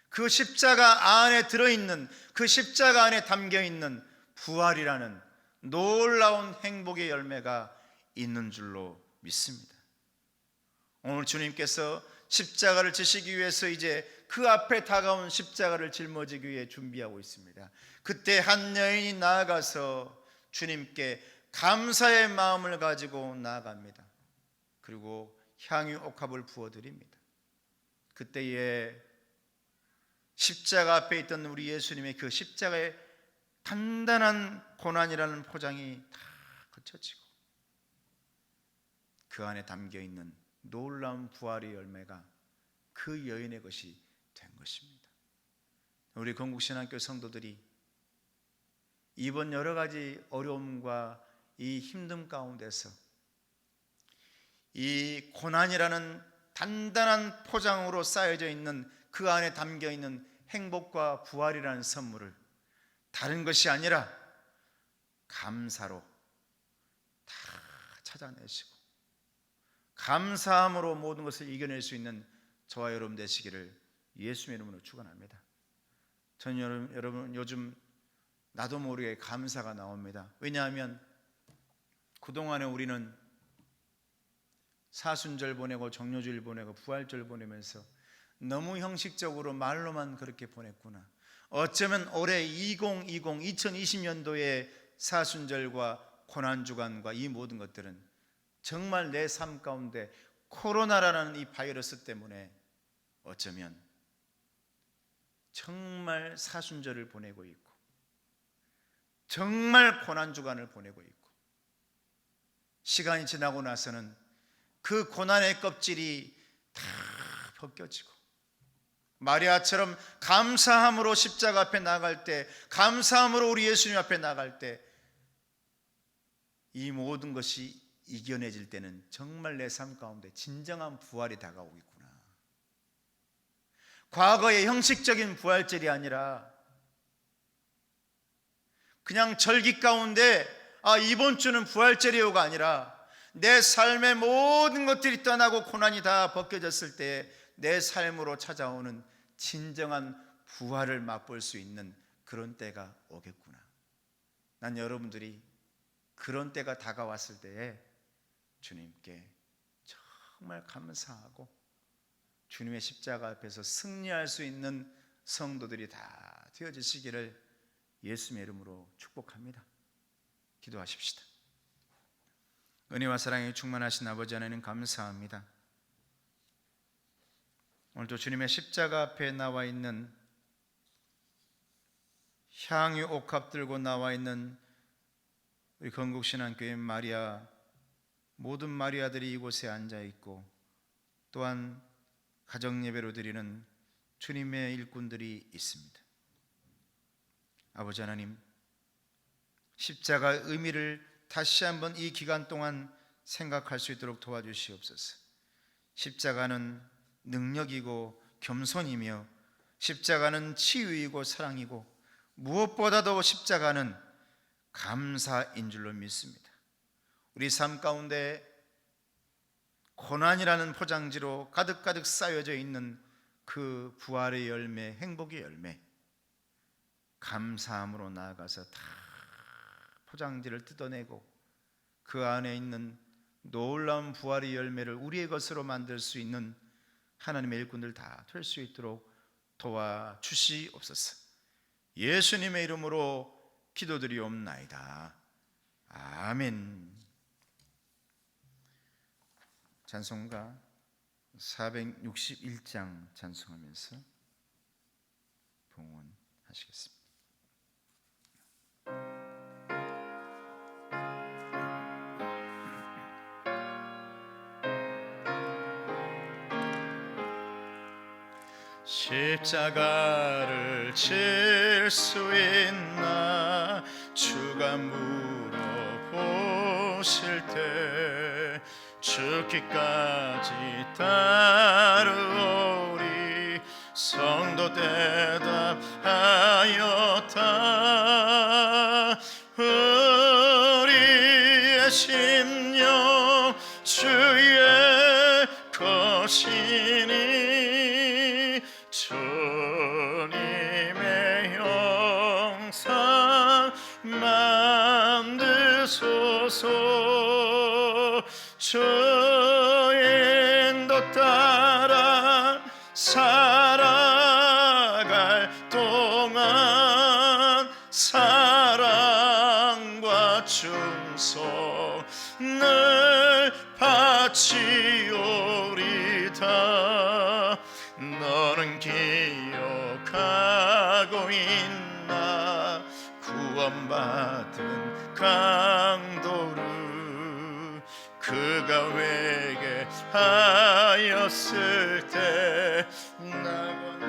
그 십자가 안에 들어있는, 그 십자가 안에 담겨있는 부활이라는 놀라운 행복의 열매가 있는 줄로 믿습니다. 오늘 주님께서 십자가를 지시기 위해서 이제 그 앞에 다가온 십자가를 짊어지기 위해 준비하고 있습니다. 그때 한 여인이 나아가서 주님께 감사의 마음을 가지고 나아갑니다. 그리고 향유 옥합을 부어드립니다. 그때에 십자가 앞에 있던 우리 예수님의 그 십자가의 단단한 고난이라는 포장이 다 거쳐지고 그 안에 담겨있는 놀라운 부활의 열매가 그 여인의 것이 된 것입니다. 우리 건국신학교 성도들이 이번 여러 가지 어려움과 이 힘듦 가운데서 이 고난이라는 단단한 포장으로 쌓여져 있는 그 안에 담겨 있는 행복과 부활이라는 선물을 다른 것이 아니라 감사로 다 찾아내시고 감사함으로 모든 것을 이겨낼 수 있는 저와 여러분 되시기를 예수의 이름으로 축원합니다. 저는 여러분 요즘 나도 모르게 감사가 나옵니다. 왜냐하면 그동안에 우리는 사순절 보내고 정료주일 보내고 부활절 보내면서 너무 형식적으로 말로만 그렇게 보냈구나. 어쩌면 올해 2020년도의 사순절과 고난주간과 이 모든 것들은 정말 내 삶 가운데 코로나라는 이 바이러스 때문에 어쩌면 정말 사순절을 보내고 있고 정말 고난주간을 보내고 있고 시간이 지나고 나서는 그 고난의 껍질이 다 벗겨지고 마리아처럼 감사함으로 십자가 앞에 나갈 때, 감사함으로 우리 예수님 앞에 나갈 때 이 모든 것이 이겨내질 때는 정말 내 삶 가운데 진정한 부활이 다가오겠구나. 과거의 형식적인 부활절이 아니라 그냥 절기 가운데 이번 주는 부활절이요가 아니라 내 삶의 모든 것들이 떠나고 고난이 다 벗겨졌을 때 내 삶으로 찾아오는 진정한 부활을 맛볼 수 있는 그런 때가 오겠구나. 난 여러분들이 그런 때가 다가왔을 때에 주님께 정말 감사하고 주님의 십자가 앞에서 승리할 수 있는 성도들이 다 되어지시기를 예수님의 이름으로 축복합니다. 기도하십시다. 은혜와 사랑에 충만하신 아버지 하나님 감사합니다. 오늘도 주님의 십자가 앞에 나와 있는 향유 옥합 들고 나와 있는 우리 건국신앙교회 마리아, 모든 마리아들이 이곳에 앉아 있고 또한 가정 예배로 드리는 주님의 일꾼들이 있습니다. 아버지 하나님, 십자가의 의미를 다시 한번 이 기간 동안 생각할 수 있도록 도와주시옵소서. 십자가는 능력이고 겸손이며 십자가는 치유이고 사랑이고 무엇보다도 십자가는 감사인 줄로 믿습니다. 우리 삶 가운데 고난이라는 포장지로 가득가득 쌓여져 있는 그 부활의 열매, 행복의 열매, 감사함으로 나아가서 다 포장지를 뜯어내고 그 안에 있는 놀라운 부활의 열매를 우리의 것으로 만들 수 있는 하나님의 일꾼들 다 될 수 있도록 도와주시옵소서. 예수님의 이름으로 기도드리옵나이다. 아멘. 찬송가 461장 찬송하면서 봉헌하시겠습니다. 십자가를 질 수 있나 주가 물어보실 때 죽기까지 따르오리. 성도 대답하였다. 우리의 심령 주의 것이니 주님의 형상 만드소서. 주의 인도 따라 살아갈 동안 사랑과 충성 늘 바치오리다. 너는 기억하고 있나 구원받은 강도를 그가 회개하였을 때 나고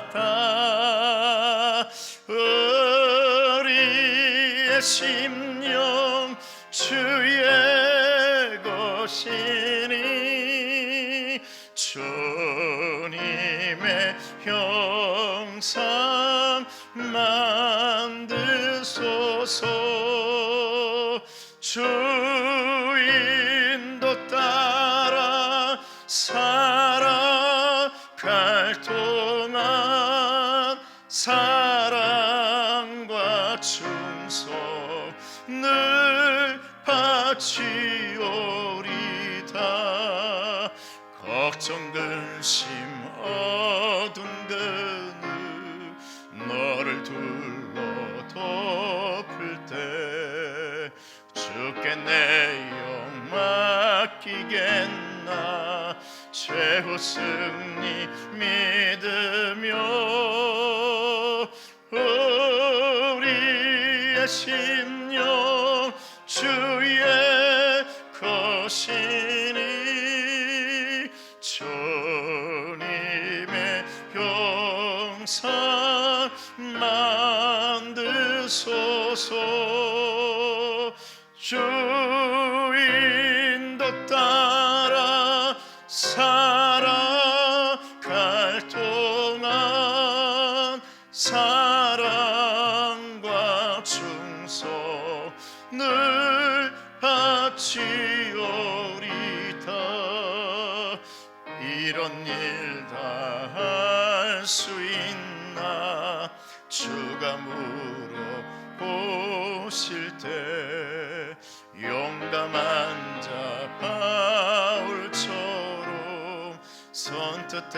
허락받았다. 우리의 심령 주의 것이니 주님의 형상 만드소서. 주 인도 따라 살아갈 동안 사랑과 충성 늘 바치오리다. 걱정 근심 어둠 그늘 너를 둘러 덮을 때 주께 내 영 맡기겠나. 최후 승리 믿으며 우리의 심령 주의 것이니 주님의 형상 만드소서. 주 인도 따라 살아갈 동안 사랑과 충성 늘 바치오리다. 이런 일 다 할 수 있나 주가 물어보실 때 용감한 자 바울처럼 선뜻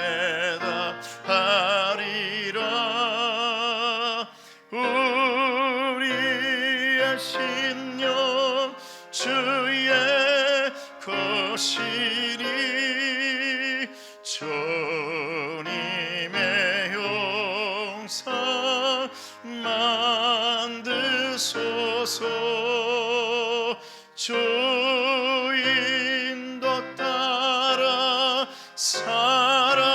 대답하리라. 우리의 심령 주의 것이니 주님의 형상 만드소서. 주 인도 따라 살아갈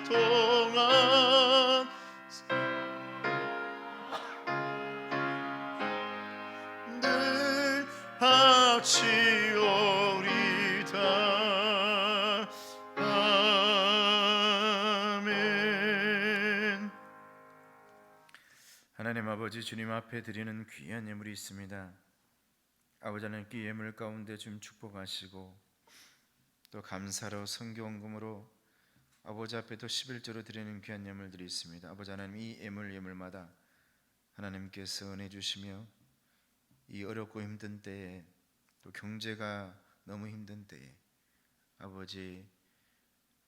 동안 늘 바치오리다. 아멘. 하나님 아버지, 주님 앞에 드리는 귀한 예물이 있습니다. 아버지 하나님께 예물 가운데 좀 축복하시고 또 감사로 성경금으로 아버지 앞에 또 11조로 드리는 귀한 예물들이 있습니다. 아버지 하나님, 이 예물마다 하나님께서 은혜 주시며 이 어렵고 힘든 때에, 또 경제가 너무 힘든 때에 아버지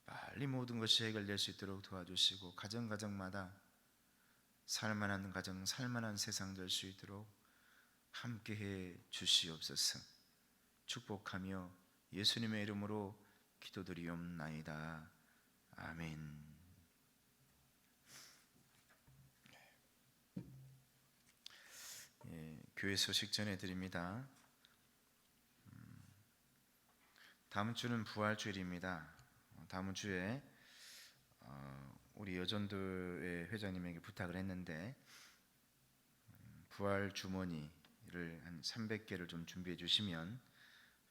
빨리 모든 것이 해결될 수 있도록 도와주시고, 가정마다 살만한 가정, 살만한 세상 될 수 있도록 함께해 주시옵소서. 축복하며 예수님의 이름으로 기도드리옵나이다. 아멘. 교회 소식 전해드립니다. 다음 주는 부활주일입니다. 다음 주에 우리 여전도의 회장님에게 부탁을 했는데 부활 주머니를 한 300개를 좀 준비해 주시면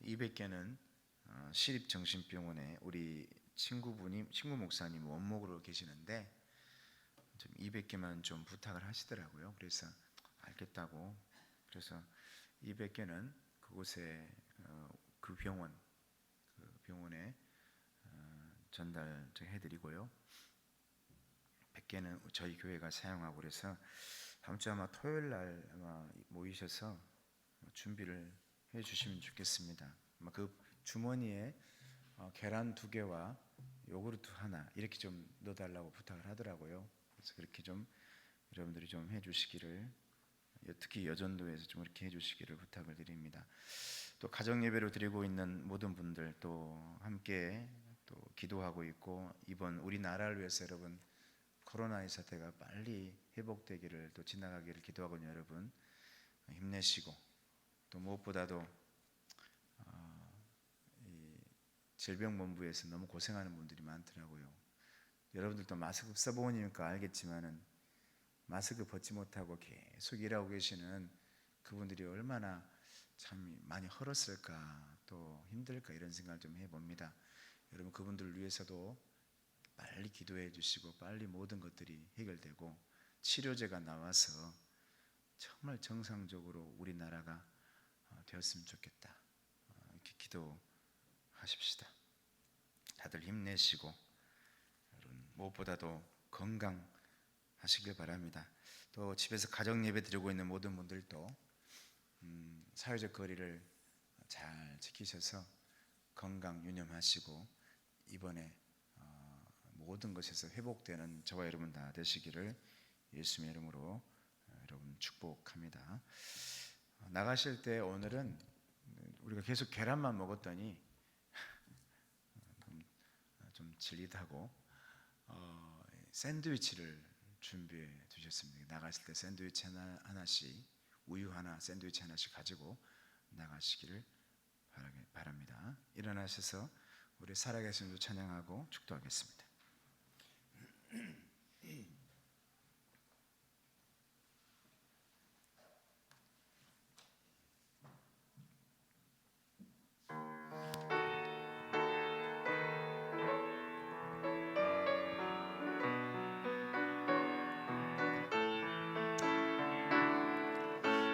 200개는 시립정신병원에 우리 친구 목사님 원목으로 계시는데 좀 200개만 좀 부탁을 하시더라고요. 그래서 알겠다고, 그래서 200개는 그곳에 그 병원에 전달해드리고요, 100개는 저희 교회가 사용하고, 그래서 다음 주 아마 토요일 날 아마 모이셔서 준비를 해주시면 좋겠습니다. 아마 그 주머니에 계란 2개와 요구르트 하나 이렇게 좀 넣어달라고 부탁을 하더라고요. 그래서 그렇게 좀 여러분들이 좀 해주시기를, 특히 여전도에서 좀 이렇게 해주시기를 부탁을 드립니다. 또 가정 예배로 드리고 있는 모든 분들 또 함께 또 기도하고 있고, 이번 우리나라를 위해서 여러분 코로나의 사태가 빨리 회복되기를, 또 지나가기를 기도하고 있는 여러분 힘내시고, 또 무엇보다도 이 질병본부에서 너무 고생하는 분들이 많더라고요. 여러분들도 마스크 써보니까 알겠지만은 마스크 벗지 못하고 계속 일하고 계시는 그분들이 얼마나 참 많이 헐었을까, 또 힘들까, 이런 생각을 좀 해봅니다. 여러분 그분들을 위해서도 빨리 기도해 주시고, 빨리 모든 것들이 해결되고 치료제가 나와서 정말 정상적으로 우리나라가 되었으면 좋겠다. 이렇게 기도하십시다. 다들 힘내시고, 여러분 무엇보다도 건강하시길 바랍니다. 또 집에서 가정 예배 드리고 있는 모든 분들도 사회적 거리를 잘 지키셔서 건강 유념하시고, 이번에 모든 것에서 회복되는 저와 여러분 다 되시기를 예수님의 이름으로 여러분 축복합니다. 나가실 때 오늘은 우리가 계속 계란만 먹었더니 좀 질리다고 샌드위치를 준비해 두셨습니다. 나가실 때 샌드위치 하나씩, 우유 하나, 샌드위치 하나씩 가지고 나가시기를 바랍니다. 일어나셔서 우리 살아계신 주 찬양하고 축도하겠습니다.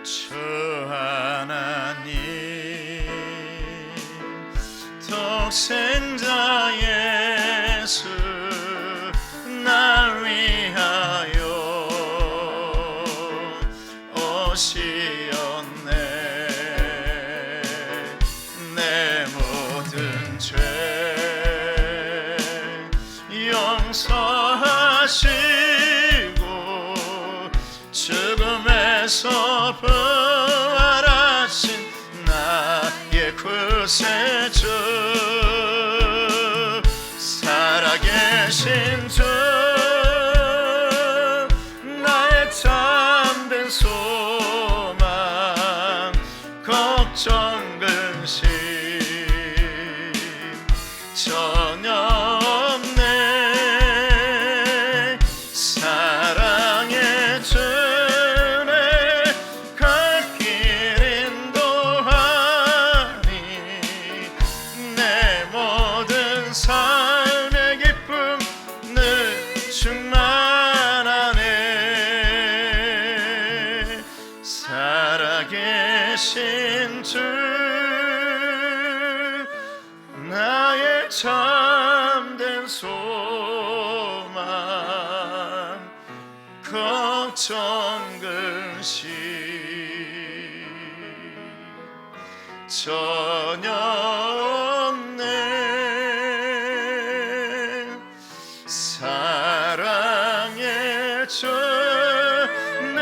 주 하나님 독생자 예수 날 위하여 오시었네. 내 모든 죄 용서하시고 죽음에서 부활하신 나의 구세주, 살아계신 주, 나의 참된 소망, 걱정 근심 전혀 없네. 사랑의 주네 갈 길 인도하니 내 모든 삶의 기쁨 늘 충만하네. 살아계신 주 나의 정글씨 전혀 없네 사랑의 전내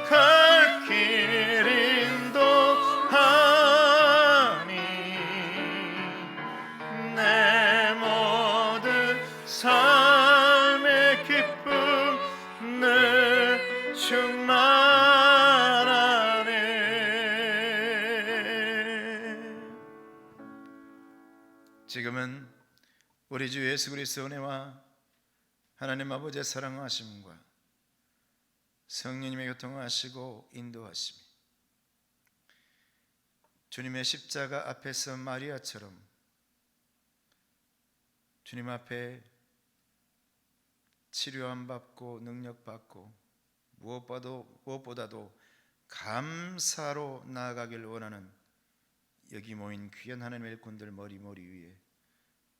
갈 길 인도하니 내 모든 삶의 기쁨 늘 충만하네. 지금은 우리 주 예수 그리스도의 은혜와 하나님 아버지의 사랑하심과 성령님의 교통하시고 인도하심이 주님의 십자가 앞에서 마리아처럼 주님 앞에 치료함 받고 능력 받고 무엇보다도 감사로 나아가길 원하는 여기 모인 귀한 하나님의 일꾼들 머리 위에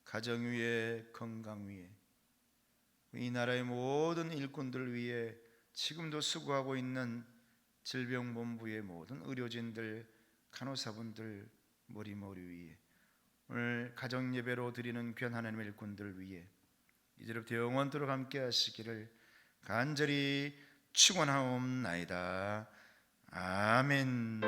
가정 위에 건강 위에 이 나라의 모든 일꾼들 위에 지금도 수고하고 있는 질병본부의 모든 의료진들 간호사분들 머리 위에 오늘 가정 예배로 드리는 귀한 하나님의 일꾼들 위에 이제부터 영원토록 함께 하시기를 간절히 축원하옵나이다. 아멘.